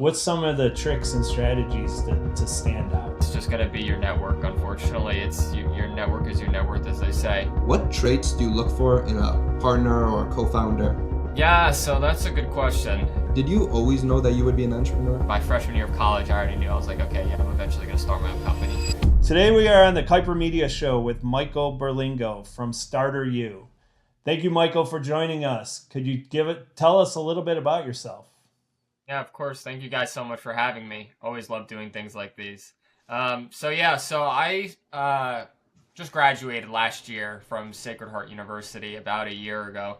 what's some of the tricks and strategies to stand out? It's just going to be your network. Unfortunately, your network is your net worth, as they say. What traits do you look for in a partner or a co-founder? Yeah, so that's a good question. Did you always know that you would be an entrepreneur? My freshman year of college, I already knew. I was like, okay, yeah, I'm eventually going to start my own company. Today we are on the Kuiper Media Show with Michael Berlingo from Starteryou. Thank you, Michael, for joining us. Could you tell us a little bit about yourself? Yeah, of course. Thank you guys so much for having me. Always love doing things like these. So I just graduated last year from Sacred Heart University about a year ago,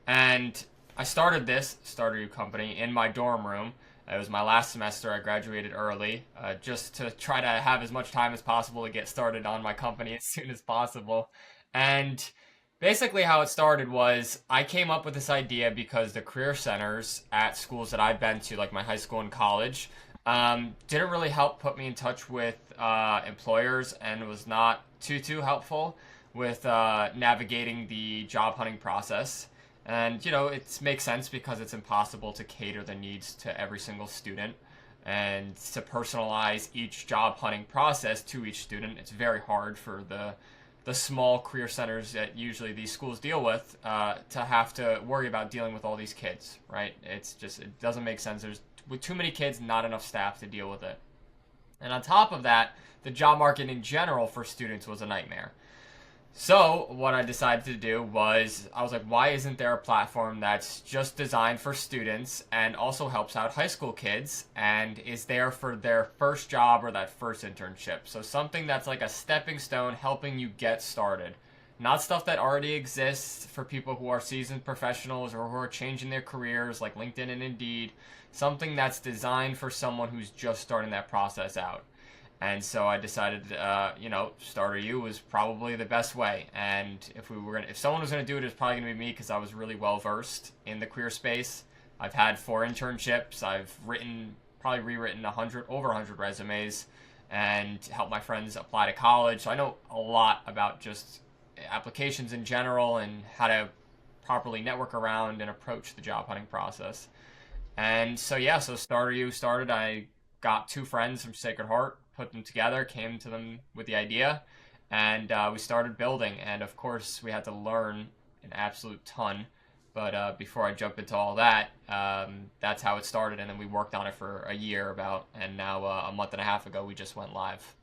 and I started this Starteryou company in my dorm room. It was my last semester. I graduated early, just to try to have as much time as possible to get started on my company as soon as possible. And basically how it started was I came up with this idea because the career centers at schools that I've been to, like my high school and college, didn't really help put me in touch with employers and was not too helpful with navigating the job hunting process. And, it makes sense because it's impossible to cater the needs to every single student and to personalize each job hunting process to each student. It's very hard for the small career centers that usually these schools deal with to have to worry about dealing with all these kids, right? It doesn't make sense. There's with too many kids, not enough staff to deal with it. And on top of that, the job market in general for students was a nightmare. So what I decided to do was, I was like, why isn't there a platform that's just designed for students and also helps out high school kids and is there for their first job or that first internship? So something that's like a stepping stone helping you get started. Not stuff that already exists for people who are seasoned professionals or who are changing their careers like LinkedIn and Indeed. Something that's designed for someone who's just starting that process out. And so I decided, Starteryou was probably the best way. And if someone was going to do it, it's probably going to be me because I was really well versed in the career space. I've had 4 internships. I've probably rewritten over 100 resumes and helped my friends apply to college. So I know a lot about just applications in general and how to properly network around and approach the job hunting process. And so Starteryou started. I got 2 friends from Sacred Heart, put them together, came to them with the idea, and we started building. And of course, we had to learn an absolute ton. But before I jump into all that, that's how it started. And then we worked on it for a year and now a month and a half ago, we just went live.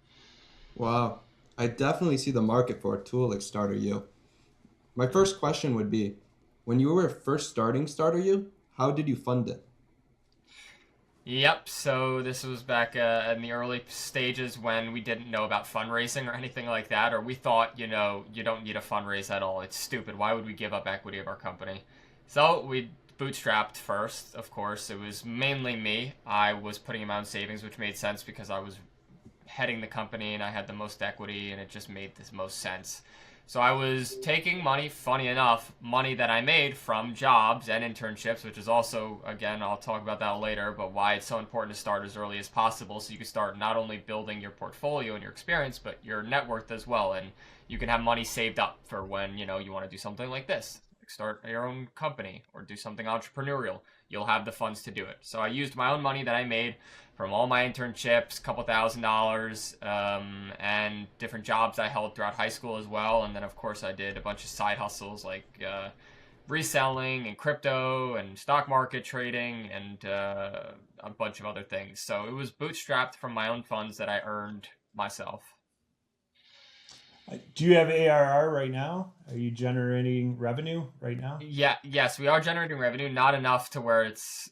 Wow. I definitely see the market for a tool like Starteryou. My first question would be, when you were first starting Starteryou, how did you fund it? Yep, so this was back in the early stages when we didn't know about fundraising or anything like that, or we thought, you don't need a fundraise at all. It's stupid. Why would we give up equity of our company? So we bootstrapped first, of course. It was mainly me. I was putting in my own savings, which made sense because I was heading the company and I had the most equity and it just made the most sense. So I was taking money, funny enough, money that I made from jobs and internships, which is also, again, I'll talk about that later, but why it's so important to start as early as possible so you can start not only building your portfolio and your experience, but your net worth as well. And you can have money saved up for when, you want to do something like this, like start your own company or do something entrepreneurial. You'll have the funds to do it. So I used my own money that I made from all my internships, couple $1,000s, and different jobs I held throughout high school as well. And then, of course, I did a bunch of side hustles like reselling and crypto and stock market trading and a bunch of other things. So it was bootstrapped from my own funds that I earned myself. Do you have ARR right now? Are you generating revenue right now? Yes, we are generating revenue, not enough to where it's,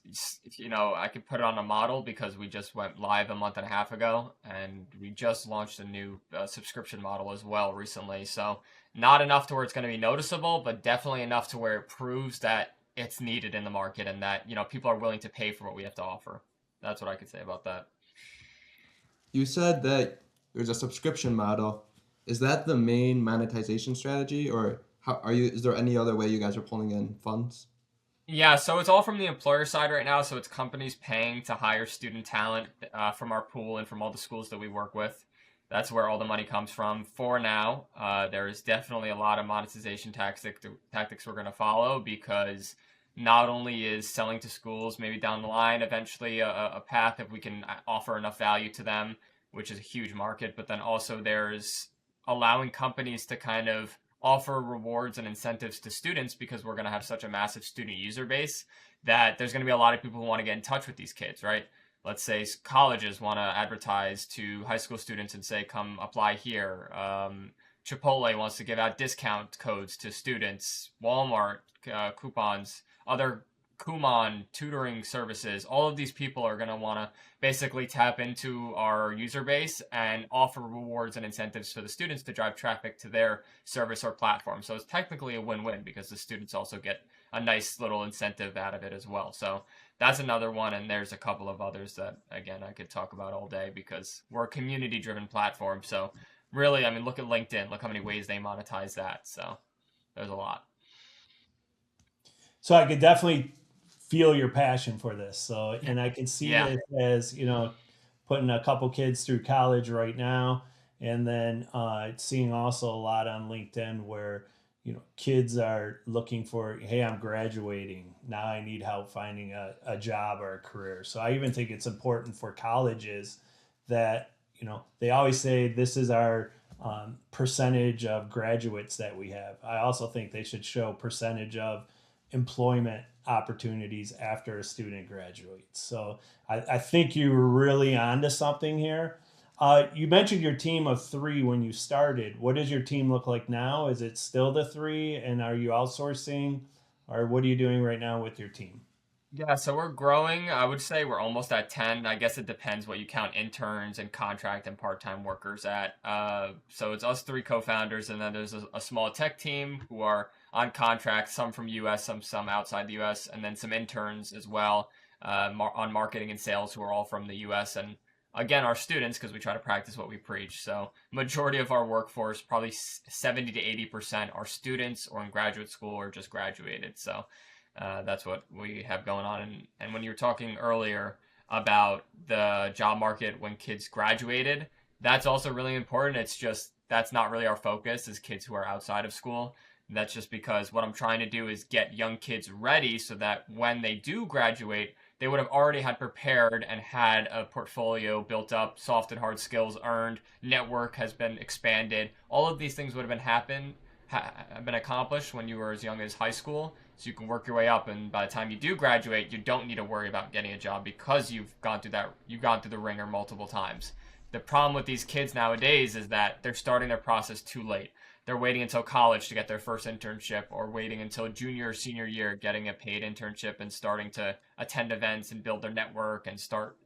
I could put it on a model because we just went live a month and a half ago and we just launched a new subscription model as well recently. So not enough to where it's going to be noticeable, but definitely enough to where it proves that it's needed in the market and that, people are willing to pay for what we have to offer. That's what I could say about that. You said that there's a subscription model. Is that the main monetization strategy, or is there any other way you guys are pulling in funds? Yeah, so it's all from the employer side right now. So it's companies paying to hire student talent from our pool and from all the schools that we work with. That's where all the money comes from. For now, there is definitely a lot of monetization tactics we're going to follow because not only is selling to schools, maybe down the line, eventually a path if we can offer enough value to them, which is a huge market, but then also there's allowing companies to kind of offer rewards and incentives to students because we're going to have such a massive student user base that there's going to be a lot of people who want to get in touch with these kids, right? Let's say colleges want to advertise to high school students and say, come apply here. Chipotle wants to give out discount codes to students, Walmart, coupons, other Kumon tutoring services. All of these people are going to want to basically tap into our user base and offer rewards and incentives for the students to drive traffic to their service or platform. So it's technically a win-win because the students also get a nice little incentive out of it as well. So that's another one. And there's a couple of others that, again, I could talk about all day because we're a community-driven platform. So really, I mean, look at LinkedIn. Look how many ways they monetize that. So there's a lot. So I could definitely feel your passion for this. So, and I can see Yeah. it as, putting a couple kids through college right now. And then seeing also a lot on LinkedIn where, kids are looking for, hey, I'm graduating. Now I need help finding a job or a career. So I even think it's important for colleges that, they always say this is our percentage of graduates that we have. I also think they should show percentage of employment opportunities after a student graduates. So I think you were really onto something here. You mentioned your team of 3 when you started. What does your team look like now? Is it still the 3? And are you outsourcing? Or what are you doing right now with your team? Yeah, so we're growing. I would say we're almost at 10. I guess it depends what you count interns and contract and part-time workers at. So it's us 3 co-founders, and then there's a small tech team who are on contract, some from US, some outside the US, and then some interns as well on marketing and sales who are all from the US. And again, our students, because we try to practice what we preach. So majority of our workforce, probably 70 to 80% are students or in graduate school or just graduated. So that's what we have going on. And when you were talking earlier about the job market when kids graduated, that's also really important. It's just that's not really our focus is kids who are outside of school. That's just because what I'm trying to do is get young kids ready so that when they do graduate, they would have already had prepared and had a portfolio built up, soft and hard skills earned, network has been expanded. All of these things would have been accomplished when you were as young as high school. So you can work your way up, and by the time you do graduate, you don't need to worry about getting a job because you've gone through the ringer multiple times. The problem with these kids nowadays is that they're starting their process too late. They're waiting until college to get their first internship, or waiting until junior or senior year getting a paid internship and starting to attend events and build their network and start,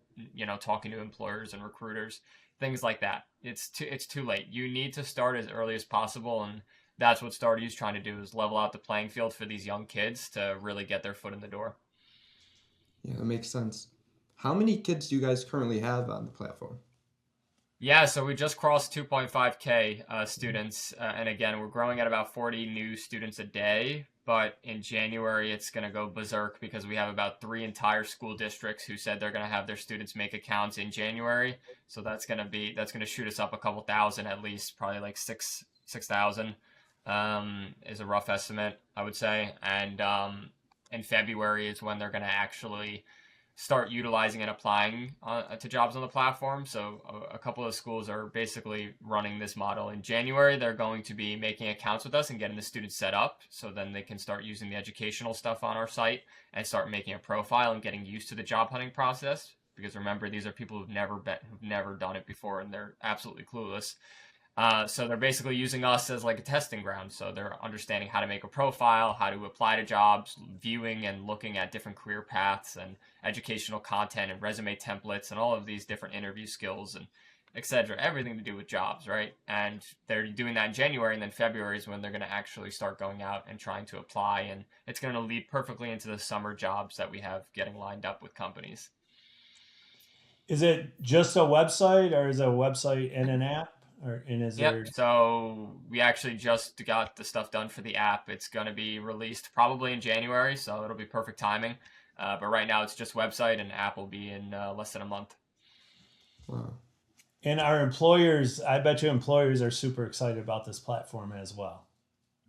talking to employers and recruiters, things like that. It's too late. You need to start as early as possible, and that's what Starteryou is trying to do is level out the playing field for these young kids to really get their foot in the door. Yeah, that makes sense. How many kids do you guys currently have on the platform? Yeah, so we just crossed 2.5K students. And again, we're growing at about 40 new students a day. But in January, it's going to go berserk because we have about 3 entire school districts who said they're going to have their students make accounts in January. So that's going to shoot us up a couple thousand at least, probably like 6,000 is a rough estimate, I would say. And in February is when they're going to actually start utilizing and applying to jobs on the platform. So a couple of schools are basically running this model. In January, they're going to be making accounts with us and getting the students set up so then they can start using the educational stuff on our site and start making a profile and getting used to the job hunting process. Because remember, these are people who've never done it before and they're absolutely clueless. So they're basically using us as like a testing ground. So they're understanding how to make a profile, how to apply to jobs, viewing and looking at different career paths and educational content and resume templates and all of these different interview skills and etc. Everything to do with jobs, right? And they're doing that in January, and then February is when they're going to actually start going out and trying to apply. And it's going to lead perfectly into the summer jobs that we have getting lined up with companies. Is it just a website or is it a website and an app? Yep. So we actually just got the stuff done for the app. It's going to be released probably in January, so it'll be perfect timing. But right now it's just website, and app will be in less than a month. Wow. And our employers, I bet you employers are super excited about this platform as well.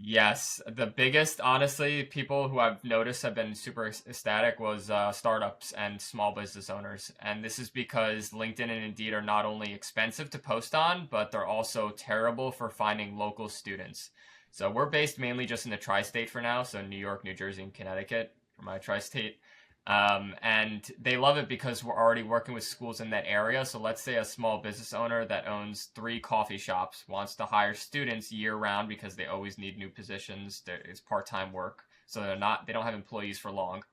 Yes, the biggest, honestly, people who I've noticed have been super ecstatic was startups and small business owners. And this is because LinkedIn and Indeed are not only expensive to post on, but they're also terrible for finding local students. So we're based mainly just in the tri-state for now, so New York, New Jersey, and Connecticut for my tri-state. And they love it because we're already working with schools in that area. So let's say a small business owner that owns 3 coffee shops wants to hire students year round because they always need new positions. It's part-time work. So they don't have employees for long.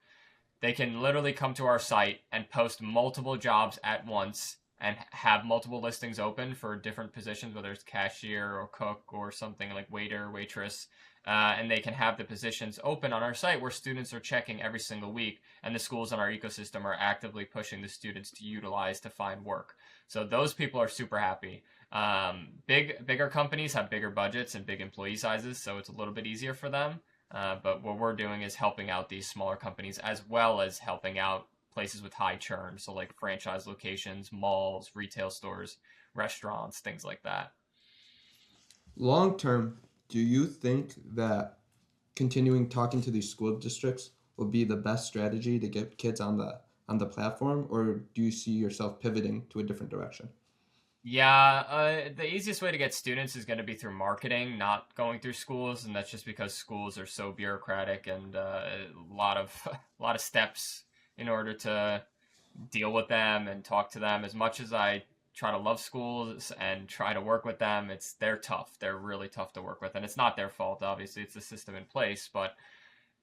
They can literally come to our site and post multiple jobs at once and have multiple listings open for different positions, whether it's cashier or cook or something like waiter, waitress. And they can have the positions open on our site where students are checking every single week, and the schools in our ecosystem are actively pushing the students to utilize to find work. So those people are super happy. Bigger companies have bigger budgets and big employee sizes, so it's a little bit easier for them. But what we're doing is helping out these smaller companies as well as helping out places with high churn. So like franchise locations, malls, retail stores, restaurants, things like that. Long term, do you think that continuing talking to these school districts will be the best strategy to get kids on the platform, or do you see yourself pivoting to a different direction? Yeah, the easiest way to get students is going to be through marketing, not going through schools, and that's just because schools are so bureaucratic and a lot of a lot of steps in order to deal with them and talk to them. As much as I try to love schools and try to work with them, they're tough. They're really tough to work with, and it's not their fault. Obviously, it's the system in place. But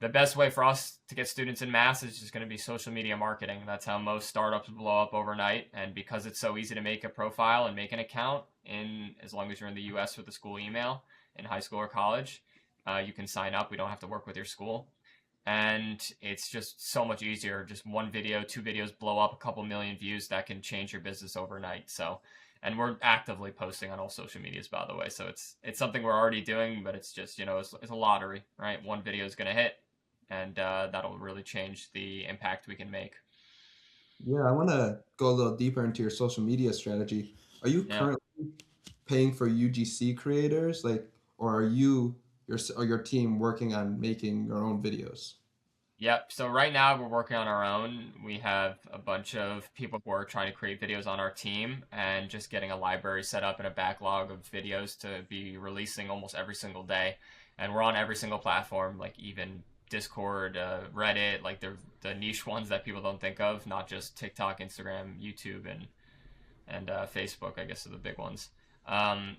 the best way for us to get students in mass is just going to be social media marketing. That's how most startups blow up overnight. And because it's so easy to make a profile and make an account in, as long as you're in the U.S. with a school email in high school or college, you can sign up. We don't have to work with your school, and it's just so much easier. Just one video, 2 videos blow up a couple million views that can change your business overnight. So, and we're actively posting on all social medias, by the way. So it's something we're already doing, but it's just it's a lottery, right? One video is going to hit, and that'll really change the impact we can make. Yeah, I want to go a little deeper into your social media strategy. Are you Yeah. currently paying for UGC creators, like, or are your team working on making your own videos? Yep. So right now we're working on our own. We have a bunch of people who are trying to create videos on our team and just getting a library set up and a backlog of videos to be releasing almost every single day. And we're on every single platform, like even Discord, Reddit, like the niche ones that people don't think of, not just TikTok, Instagram, YouTube, and Facebook, I guess, are the big ones.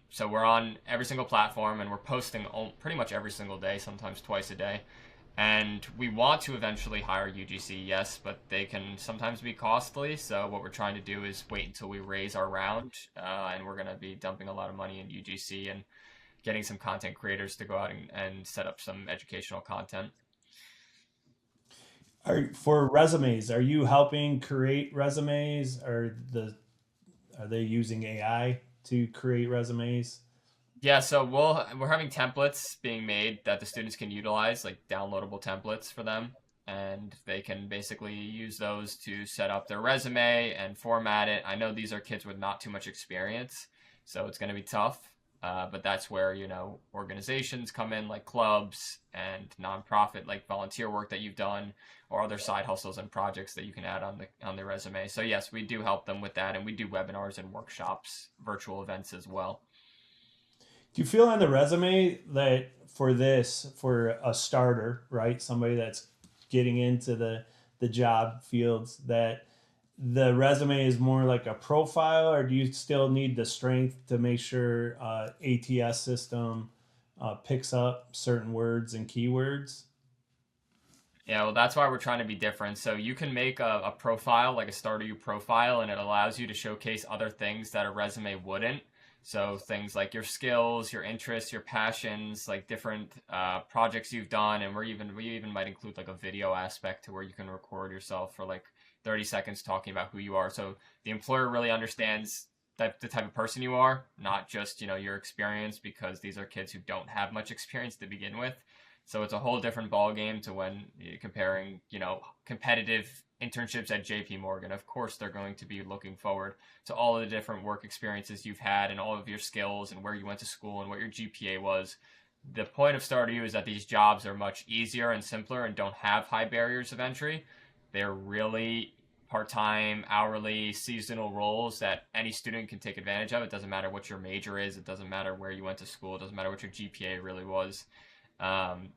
So we're on every single platform and we're posting pretty much every single day, sometimes twice a day. And we want to eventually hire UGC, yes, but they can sometimes be costly. So what we're trying to do is wait until we raise our round, and we're going to be dumping a lot of money in UGC and getting some content creators to go out and set up some educational content. For resumes, are you helping create resumes? Are they using AI to create resumes? Yeah, so we're having templates being made that the students can utilize, like downloadable templates for them, and they can basically use those to set up their resume and format it. I know these are kids with not too much experience, so it's going to be tough. But that's where, organizations come in, like clubs and nonprofit, like volunteer work that you've done, or other side hustles and projects that you can add on the resume. So yes, we do help them with that, and we do webinars and workshops, virtual events as well. Do you feel on the resume that for a starter, right, somebody that's getting into the job fields, that the resume is more like a profile, or do you still need the strength to make sure ATS system picks up certain words and keywords? Yeah, well, that's why we're trying to be different. So you can make a profile, like a Starteryou profile, and it allows you to showcase other things that a resume wouldn't. So things like your skills, your interests, your passions, like different projects you've done, and we even might include like a video aspect to where you can record yourself for like 30 seconds talking about who you are. So the employer really understands the type of person you are, not just your experience, because these are kids who don't have much experience to begin with. So it's a whole different ball game to when you're comparing, competitive internships at JP Morgan. Of course, they're going to be looking forward to all of the different work experiences you've had and all of your skills and where you went to school and what your GPA was. The point of Starteryou is that these jobs are much easier and simpler and don't have high barriers of entry. They're really part-time, hourly, seasonal roles that any student can take advantage of. It doesn't matter what your major is. It doesn't matter where you went to school. It doesn't matter what your GPA really was.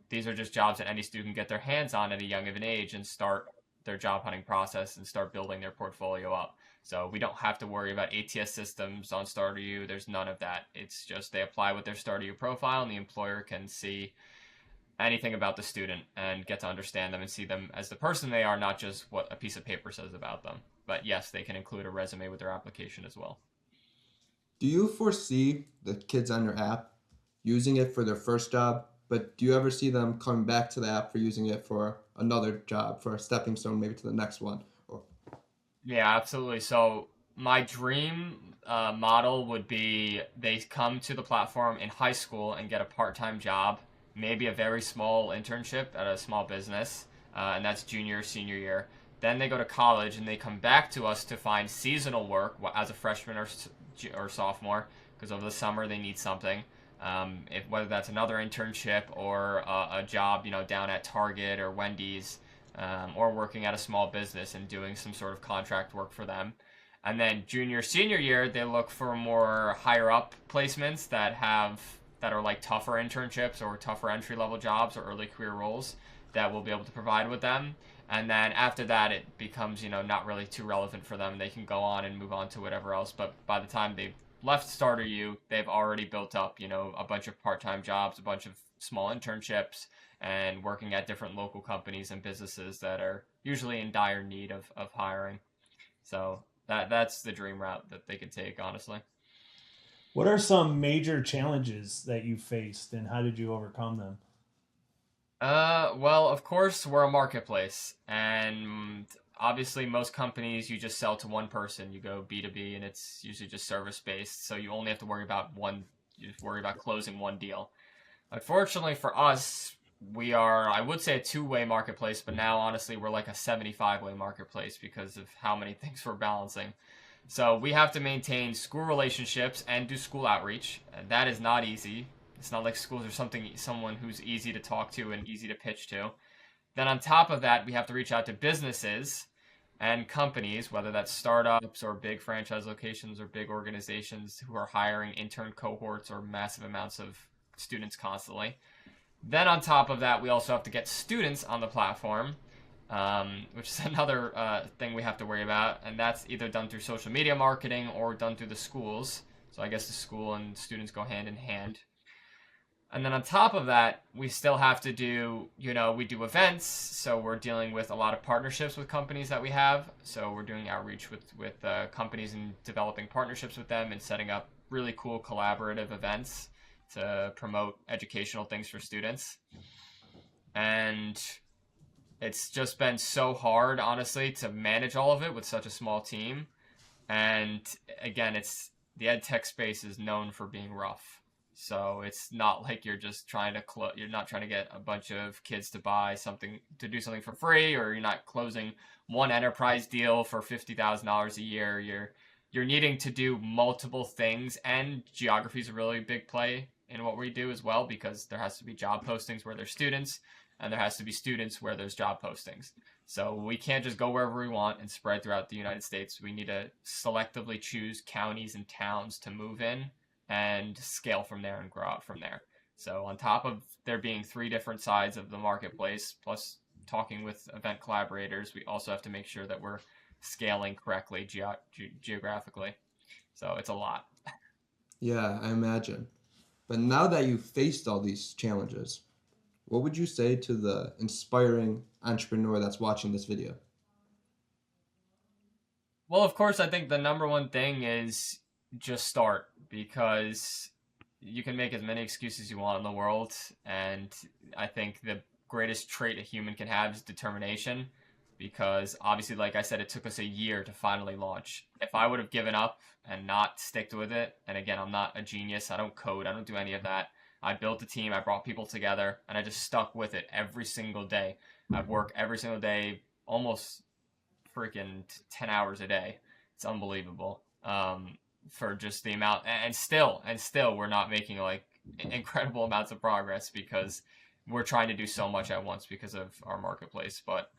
These are just jobs that any student can get their hands on at a young of an age and start their job hunting process and start building their portfolio up. So we don't have to worry about ATS systems on Starteryou. There's none of that. It's just they apply with their Starteryou profile, and the employer can see anything about the student and get to understand them and see them as the person they are, not just what a piece of paper says about them. But yes, they can include a resume with their application as well. Do you foresee the kids on your app using it for their first job, but do you ever see them coming back to the app for using it for another job, for a stepping stone, maybe to the next one? Or Yeah, absolutely. So my dream model would be they come to the platform in high school and get a part-time job, maybe a very small internship at a small business, and that's junior, senior year. Then they go to college and they come back to us to find seasonal work as a freshman or sophomore, because over the summer they need something. If whether that's another internship or a job, down at Target or Wendy's, or working at a small business and doing some sort of contract work for them. And then junior, senior year, they look for more higher up placements that are like tougher internships or tougher entry level jobs or early career roles that we'll be able to provide with them. And then after that, it becomes, not really too relevant for them. They can go on and move on to whatever else. But by the time they've left Starteryou, they've already built up, a bunch of part-time jobs, a bunch of small internships, and working at different local companies and businesses that are usually in dire need of hiring. So that's the dream route that they could take, honestly. What are some major challenges that you faced, and how did you overcome them? Well, of course, we're a marketplace, and obviously, most companies you just sell to one person. You go B2B, and it's usually just service based. So you only have to worry about one. You just worry about closing one deal. Unfortunately for us, we are, I would say, a two-way marketplace, but now honestly, we're like a 75-way marketplace because of how many things we're balancing. So we have to maintain school relationships and do school outreach. And that is not easy. It's not like schools are someone who's easy to talk to and easy to pitch to. Then on top of that, we have to reach out to businesses and companies, whether that's startups or big franchise locations or big organizations who are hiring intern cohorts or massive amounts of students constantly. Then on top of that, we also have to get students on the platform, which is another thing we have to worry about. And that's either done through social media marketing or done through the schools. So I guess the school and students go hand in hand. And then on top of that, we still have to do, we do events. So we're dealing with a lot of partnerships with companies that we have. So we're doing outreach with companies and developing partnerships with them and setting up really cool collaborative events to promote educational things for students. And it's just been so hard, honestly, to manage all of it with such a small team. And again, the ed tech space is known for being rough. So it's not like you're just trying to you're not trying to get a bunch of kids to buy something, to do something for free, or you're not closing one enterprise deal for $50,000 a year. You're needing to do multiple things, and geography is a really big play in what we do as well, because there has to be job postings where there's students, and there has to be students where there's job postings. So we can't just go wherever we want and spread throughout the United States. We need to selectively choose counties and towns to move in and scale from there and grow out from there. So on top of there being three different sides of the marketplace, plus talking with event collaborators, we also have to make sure that we're scaling correctly geographically. So it's a lot. yeah, I imagine. But now that you've faced all these challenges, what would you say to the inspiring entrepreneur that's watching this video? Well, of course, I think the number one thing is just start, because you can make as many excuses you want in the world. And I think the greatest trait a human can have is determination, because obviously, like I said, it took us a year to finally launch. If I would have given up and not sticked with it, and again, I'm not a genius, I don't code, I don't do any of that. I built a team, I brought people together, and I just stuck with it every single day. I've worked every single day, almost freaking 10 hours a day. It's unbelievable. For just the amount, and still we're not making like incredible amounts of progress because we're trying to do so much at once because of our marketplace. But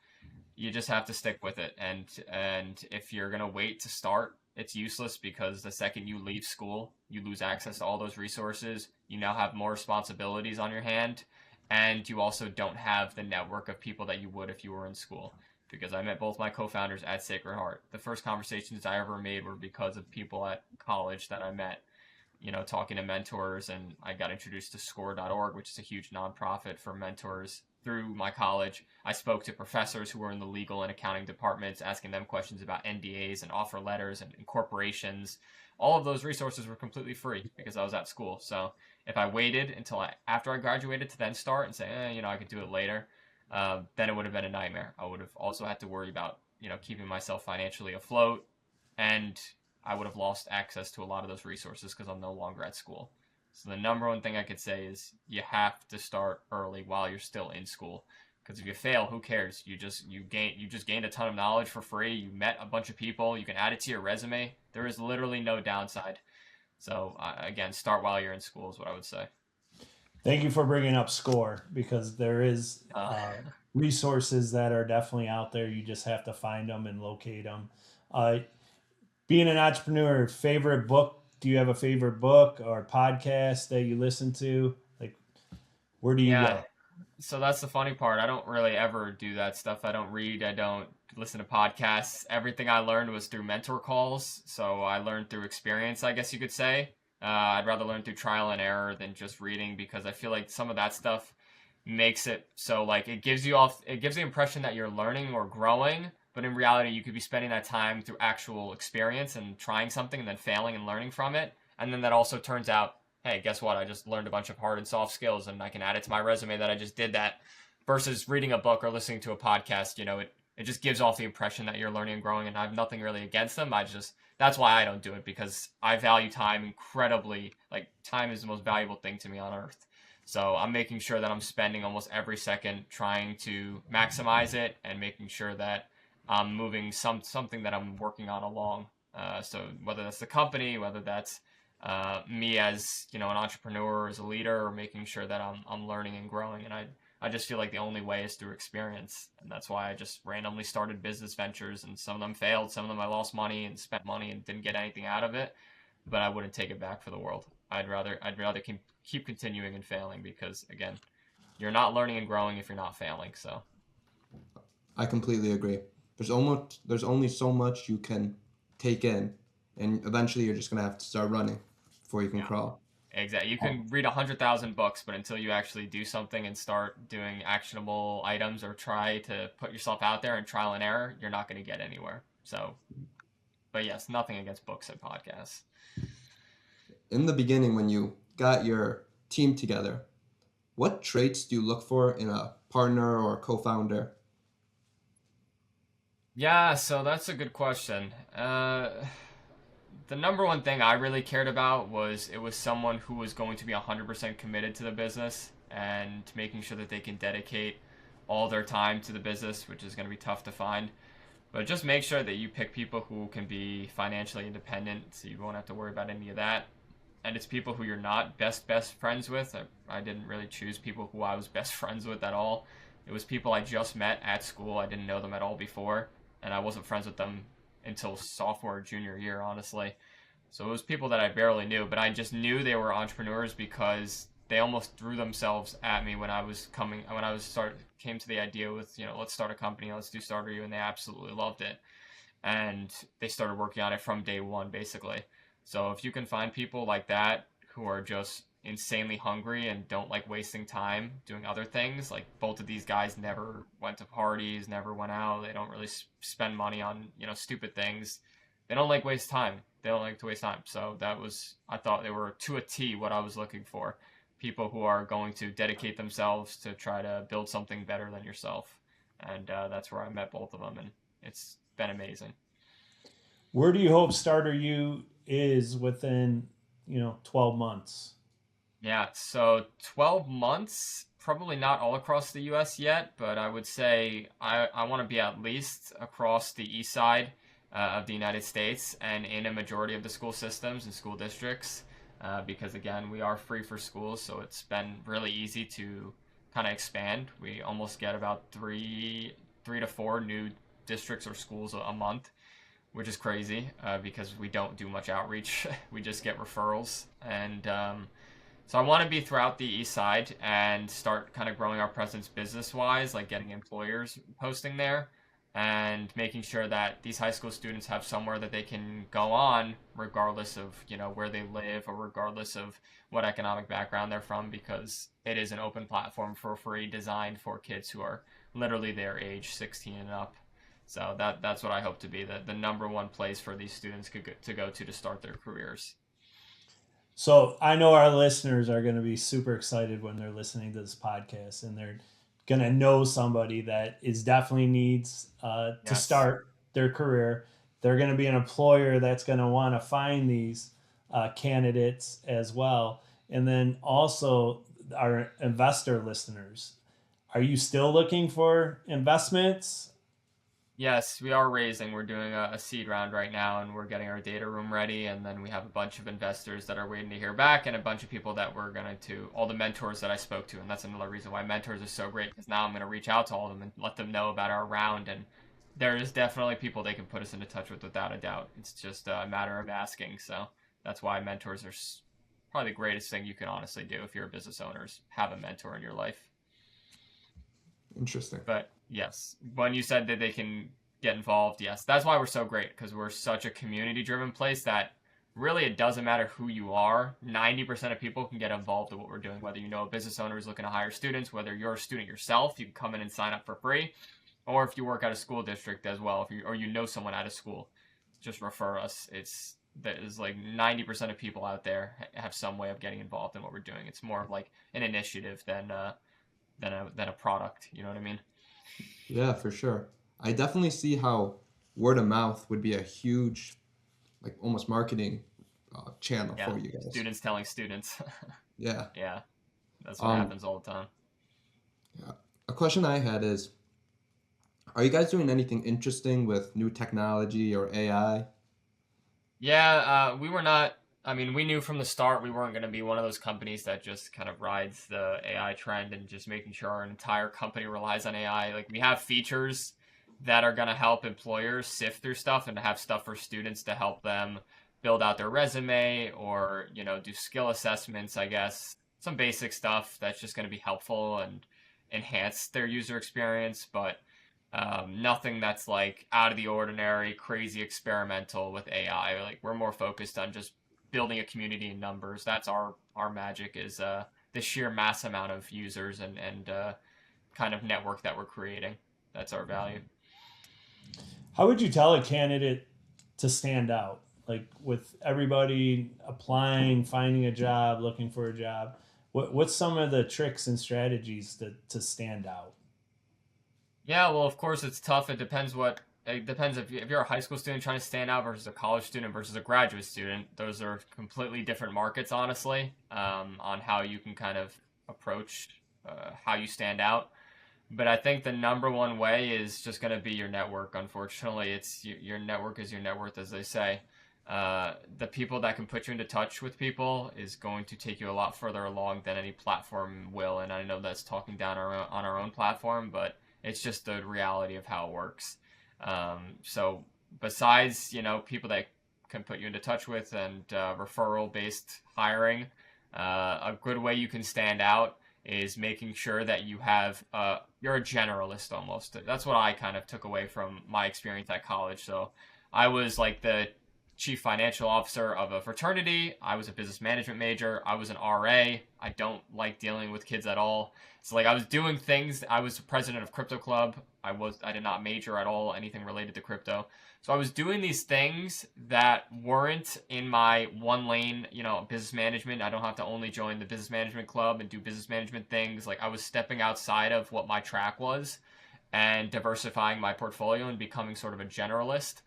you just have to stick with it. And if you're going to wait to start, it's useless because the second you leave school, you lose access to all those resources. You now have more responsibilities on your hand, and you also don't have the network of people that you would if you were in school. Because I met both my co-founders at Sacred Heart. The first conversations I ever made were because of people at college that I met, talking to mentors, and I got introduced to score.org, which is a huge nonprofit for mentors through my college. I spoke to professors who were in the legal and accounting departments, asking them questions about NDAs and offer letters and corporations. All of those resources were completely free because I was at school. So if I waited until after I graduated to then start and say, I could do it later, then it would have been a nightmare. I would have also had to worry about, keeping myself financially afloat, and I would have lost access to a lot of those resources because I'm no longer at school. So the number one thing I could say is you have to start early while you're still in school. Because if you fail, who cares? You just gained a ton of knowledge for free. You met a bunch of people. You can add it to your resume. There is literally no downside. So again, start while you're in school is what I would say. Thank you for bringing up SCORE, because there is resources that are definitely out there. You just have to find them and locate them. Being an entrepreneur, favorite book? Do you have a favorite book or podcast that you listen to? Like, where do you go? So that's the funny part. I don't really ever do that stuff. I don't read. I don't listen to podcasts. Everything I learned was through mentor calls. So I learned through experience, I guess you could say. I'd rather learn through trial and error than just reading, because I feel like some of that stuff makes it so like it gives the impression that you're learning or growing, but in reality you could be spending that time through actual experience and trying something and then failing and learning from it. And then that also turns out, hey, guess what? I just learned a bunch of hard and soft skills and I can add it to my resume that I just did that, versus reading a book or listening to a podcast. It just gives off the impression that you're learning and growing, and I have nothing really against them. That's why I don't do it, because I value time incredibly. Like, time is the most valuable thing to me on earth. So I'm making sure that I'm spending almost every second trying to maximize it and making sure that I'm moving something that I'm working on along. So whether that's the company, whether that's me as an entrepreneur, as a leader, or making sure that I'm learning and growing. And I just feel like the only way is through experience, and that's why I just randomly started business ventures, and some of them failed, some of them I lost money and spent money and didn't get anything out of it, but I wouldn't take it back for the world. I'd rather keep continuing and failing, because again, you're not learning and growing if you're not failing. So I completely agree. There's only so much you can take in, and eventually you're just gonna have to start running before you can crawl. Exactly. You can read 100,000 books, but until you actually do something and start doing actionable items or try to put yourself out there and trial and error, you're not going to get anywhere. So, but yes, nothing against books and podcasts. In the beginning, when you got your team together, what traits do you look for in a partner or co-founder? Yeah, so that's a good question. The number one thing I really cared about was it was someone who was going to be 100% committed to the business and making sure that they can dedicate all their time to the business, which is going to be tough to find. But just make sure that you pick people who can be financially independent, so you won't have to worry about any of that. And it's people who you're not best friends with. I didn't really choose people who I was best friends with at all. It was people I just met at school. I didn't know them at all before, and I wasn't friends with them until sophomore or junior year, honestly. So it was people that I barely knew, but I just knew they were entrepreneurs because they almost threw themselves at me when I came to the idea with, let's start a company, let's do Starteryou, and they absolutely loved it. And they started working on it from day one, basically. So if you can find people like that who are just insanely hungry and don't like wasting time doing other things, like both of these guys never went to parties, never went out, they don't really spend money on stupid things, they don't like waste time, they don't like to waste time. So I thought they were to a T what I was looking for, people who are going to dedicate themselves to try to build something better than yourself. And that's where I met both of them, and it's been amazing. Where do you hope Starteryou is within 12 months? Yeah, so 12 months, probably not all across the U.S. yet, but I would say I want to be at least across the east side of the United States and in a majority of the school systems and school districts. because again, we are free for schools, so it's been really easy to kind of expand. We almost get about three to four new districts or schools a month, which is crazy because we don't do much outreach. We just get referrals. And so I want to be throughout the east side and start kind of growing our presence business-wise, like getting employers posting there and making sure that these high school students have somewhere that they can go on regardless of, where they live or regardless of what economic background they're from, because it is an open platform for free designed for kids who are literally their age, 16 and up. So that's what I hope to be the number one place for these students to go to start their careers. So I know our listeners are going to be super excited when they're listening to this podcast, and they're going to know somebody that is definitely needs to Yes. start their career. They're going to be an employer that's going to want to find these candidates as well. And then also our investor listeners. Are you still looking for investments? Yes, we are raising. We're doing a seed round right now, and we're getting our data room ready. And then we have a bunch of investors that are waiting to hear back, and a bunch of people that we're going to, all the mentors that I spoke to. And that's another reason why mentors are so great, because now I'm going to reach out to all of them and let them know about our round. And there is definitely people they can put us into touch with without a doubt. It's just a matter of asking. So that's why mentors are probably the greatest thing you can honestly do if you're a business owner, is have a mentor in your life. Interesting. But yes, when you said that they can get involved, yes, that's why we're so great, because we're such a community-driven place that really it doesn't matter who you are. 90% of people can get involved in what we're doing, whether a business owner is looking to hire students, whether you're a student yourself, you can come in and sign up for free, or if you work at a school district as well, or you know someone at a school, just refer us. There's like 90% of people out there have some way of getting involved in what we're doing. It's more of like an initiative than a product. You know what I mean? Yeah, for sure. I definitely see how word of mouth would be a huge, like almost marketing channel for you guys. Students telling students. Yeah. Yeah, that's what happens all the time. Yeah. A question I had is, are you guys doing anything interesting with new technology or AI? Yeah, we were not. I mean, we knew from the start we weren't going to be one of those companies that just kind of rides the AI trend and just making sure our entire company relies on AI. Like, we have features that are going to help employers sift through stuff and to have stuff for students to help them build out their resume or, do skill assessments, I guess. Some basic stuff that's just going to be helpful and enhance their user experience, but nothing that's like out of the ordinary, crazy experimental with AI. Like, we're more focused on just building a community in numbers. That's our magic, is the sheer mass amount of users and kind of network that we're creating. That's our value. How would you tell a candidate to stand out? Like, with everybody applying, finding a job, looking for a job, what's some of the tricks and strategies to stand out? Yeah, well, of course it's tough. It depends if you're a high school student trying to stand out versus a college student versus a graduate student. Those are completely different markets, honestly, on how you can kind of approach how you stand out. But I think the number one way is just going to be your network. Unfortunately, it's your network is your net worth, as they say. The people that can put you into touch with people is going to take you a lot further along than any platform will. And I know that's talking down on our own platform, but it's just the reality of how it works. So besides, people that can put you into touch with and referral-based hiring, a good way you can stand out is making sure that you're a generalist almost. That's what I kind of took away from my experience at college. So I was like the chief financial officer of a fraternity. I was a business management major. I was an RA. I don't like dealing with kids at all. So like I was doing things. I was the president of Crypto Club. I did not major at all anything related to crypto. So I was doing these things that weren't in my one lane, business management. I don't have to only join the business management club and do business management things. Like, I was stepping outside of what my track was and diversifying my portfolio and becoming sort of a generalist.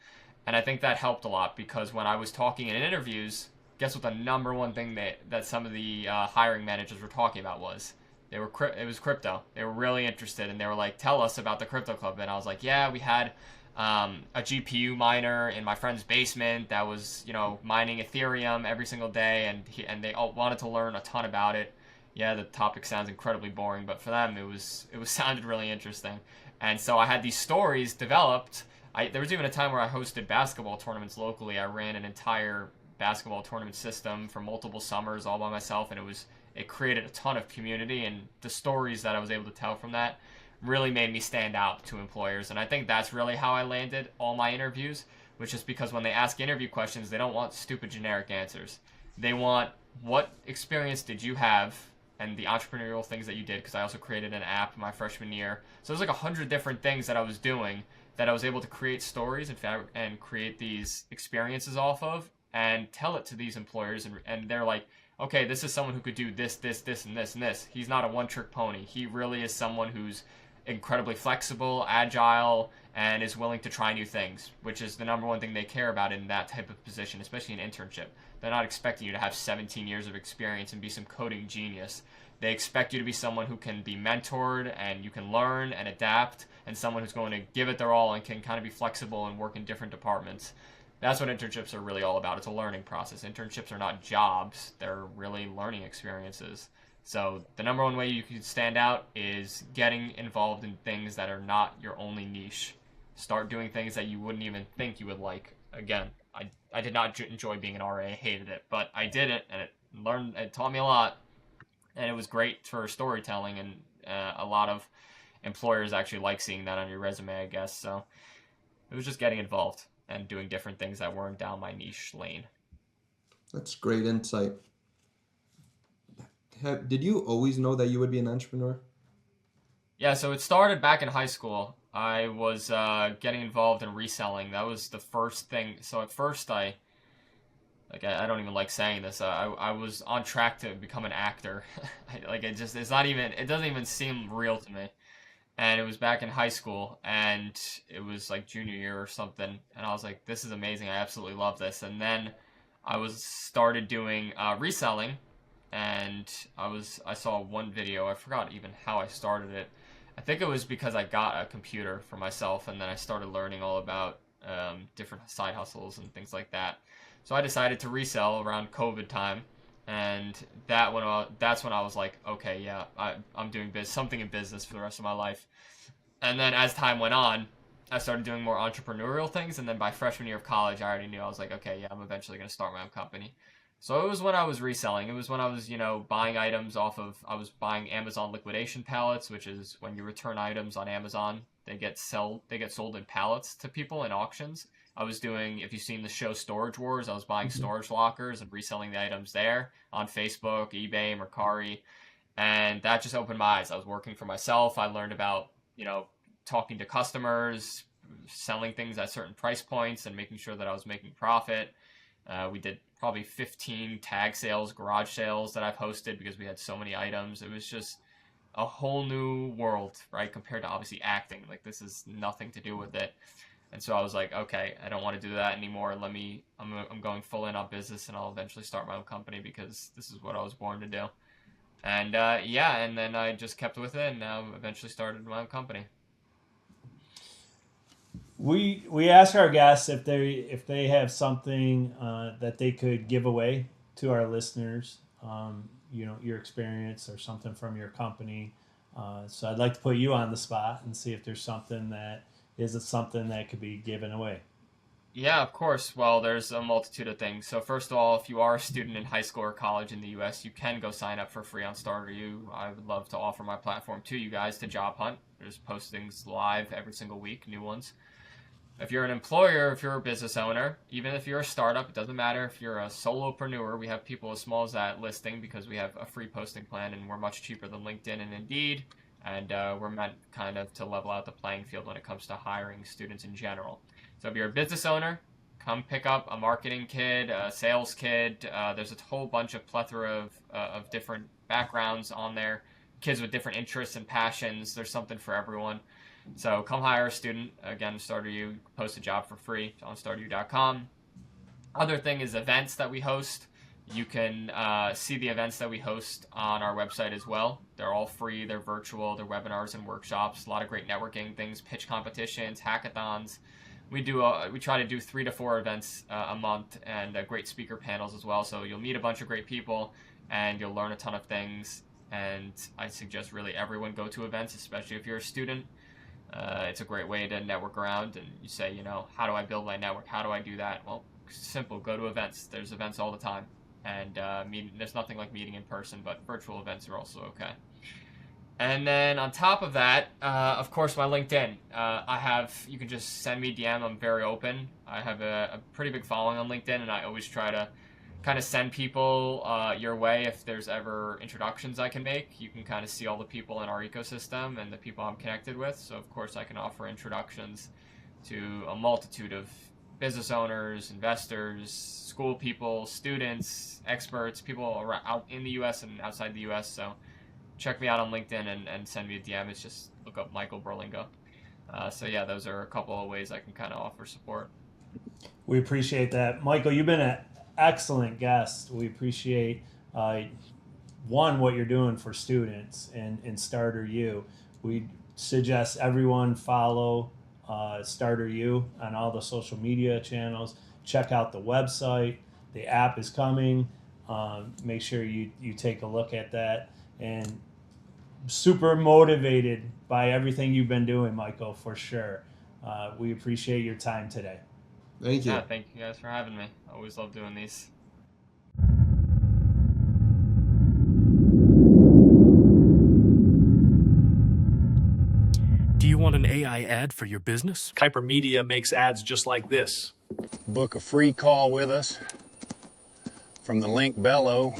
And I think that helped a lot, because when I was talking in interviews, guess what the number one thing that some of the hiring managers were talking about was? It was crypto. They were really interested, and they were like, tell us about the crypto club. And I was like, yeah, we had a GPU miner in my friend's basement that was, mining Ethereum every single day, and they all wanted to learn a ton about it. Yeah, the topic sounds incredibly boring, but for them it was sounded really interesting. And so I had these stories developed. There was even a time where I hosted basketball tournaments locally. I ran an entire basketball tournament system for multiple summers all by myself, and it created a ton of community, and the stories that I was able to tell from that really made me stand out to employers. And I think that's really how I landed all my interviews, which is because when they ask interview questions, they don't want stupid generic answers. They want, what experience did you have, and the entrepreneurial things that you did, because I also created an app my freshman year. So there's like 100 different things that I was doing that I was able to create stories and create these experiences off of and tell it to these employers. And they're like, okay, this is someone who could do this, this, this, and this, and this. He's not a one-trick pony. He really is someone who's incredibly flexible, agile, and is willing to try new things, which is the number one thing they care about in that type of position, especially an internship. They're not expecting you to have 17 years of experience and be some coding genius. They expect you to be someone who can be mentored and you can learn and adapt, and someone who's going to give it their all and can kind of be flexible and work in different departments. That's what internships are really all about. It's a learning process. Internships are not jobs. They're really learning experiences. So the number one way you can stand out is getting involved in things that are not your only niche. Start doing things that you wouldn't even think you would like. Again, I did not enjoy being an RA. I hated it, but I did it, and it taught me a lot, and it was great for storytelling, and a lot of employers actually like seeing that on your resume, I guess. So it was just getting involved and doing different things that weren't down my niche lane. That's great insight. Did you always know that you would be an entrepreneur? Yeah, so it started back in high school. I was getting involved in reselling. That was the first thing. So at first I don't even like saying this. I was on track to become an actor. It doesn't even seem real to me. And it was back in high school, and it was like junior year or something. And I was like, this is amazing. I absolutely love this. And then I started doing reselling, and I saw one video. I forgot even how I started it. I think it was because I got a computer for myself, and then I started learning all about different side hustles and things like that. So I decided to resell around COVID time, and that's when I was like, okay, yeah, I'm doing something in business for the rest of my life. And then as time went on, I started doing more entrepreneurial things, and then by freshman year of college, I already knew, I was like, okay, yeah, I'm eventually going to start my own company. So it was when I was reselling. It was when I was, buying items I was buying Amazon liquidation pallets, which is when you return items on Amazon, they get sold in pallets to people in auctions. I was doing, if you've seen the show Storage Wars, I was buying storage lockers and reselling the items there on Facebook, eBay, Mercari. And that just opened my eyes. I was working for myself. I learned about, talking to customers, selling things at certain price points, and making sure that I was making profit. We did probably 15 tag sales, garage sales that I've hosted because we had so many items. It was just a whole new world, right? Compared to obviously acting. Like, this is nothing to do with it. And so I was like, okay, I don't want to do that anymore. I'm going full in on business, and I'll eventually start my own company because this is what I was born to do. And and then I just kept with it, and now eventually started my own company. We ask our guests if they have something that they could give away to our listeners. Your experience or something from your company. So I'd like to put you on the spot and see if there's something that could be given away. Yeah, of course. Well, there's a multitude of things. So first of all, if you are a student in high school or college in the U.S., you can go sign up for free on Starteryou. I would love to offer my platform to you guys to job hunt. There's postings live every single week, new ones. If you're an employer, if you're a business owner, even if you're a startup, it doesn't matter. If you're a solopreneur, we have people as small as that listing because we have a free posting plan, and we're much cheaper than LinkedIn and Indeed. And we're meant kind of to level out the playing field when it comes to hiring students in general. So if you're a business owner, come pick up a marketing kid, a sales kid. There's a whole bunch of plethora of different backgrounds on there. Kids with different interests and passions. There's something for everyone. So come hire a student. Again, Starteryou, post a job for free on starteryou.com. Other thing is events that we host. You can see the events that we host on our website as well. They're all free. They're virtual. They're webinars and workshops. A lot of great networking things, pitch competitions, hackathons. we try to do 3 to 4 events a month, and great speaker panels as well. So you'll meet a bunch of great people, and you'll learn a ton of things. And I suggest really everyone go to events, especially if you're a student. It's a great way to network around, and you say, how do I build my network? How do I do that? Well, simple. Go to events. There's events all the time, and there's nothing like meeting in person, but virtual events are also okay. And then on top of that, of course, my LinkedIn. You can just send me DM. I'm very open. I have a pretty big following on LinkedIn, and I always try to kind of send people your way if there's ever introductions I can make. You can kind of see all the people in our ecosystem and the people I'm connected with. So, of course, I can offer introductions to a multitude of business owners, investors, school people, students, experts, people out in the U.S. and outside the U.S. So check me out on LinkedIn and send me a DM. It's just look up Michael Berlingo. Those are a couple of ways I can kind of offer support. We appreciate that. Michael, you've been an excellent guest. We appreciate, what you're doing for students in Starteryou. We suggest everyone follow Starteryou on all the social media channels. Check out the website. The app is coming. Make sure you take a look at that. And super motivated by everything you've been doing, Michael, for sure. We appreciate your time today. Thank you. Yeah, thank you guys for having me. I always love doing these. Do you want an AI ad for your business? Kuiper Media makes ads just like this. Book a free call with us from the link below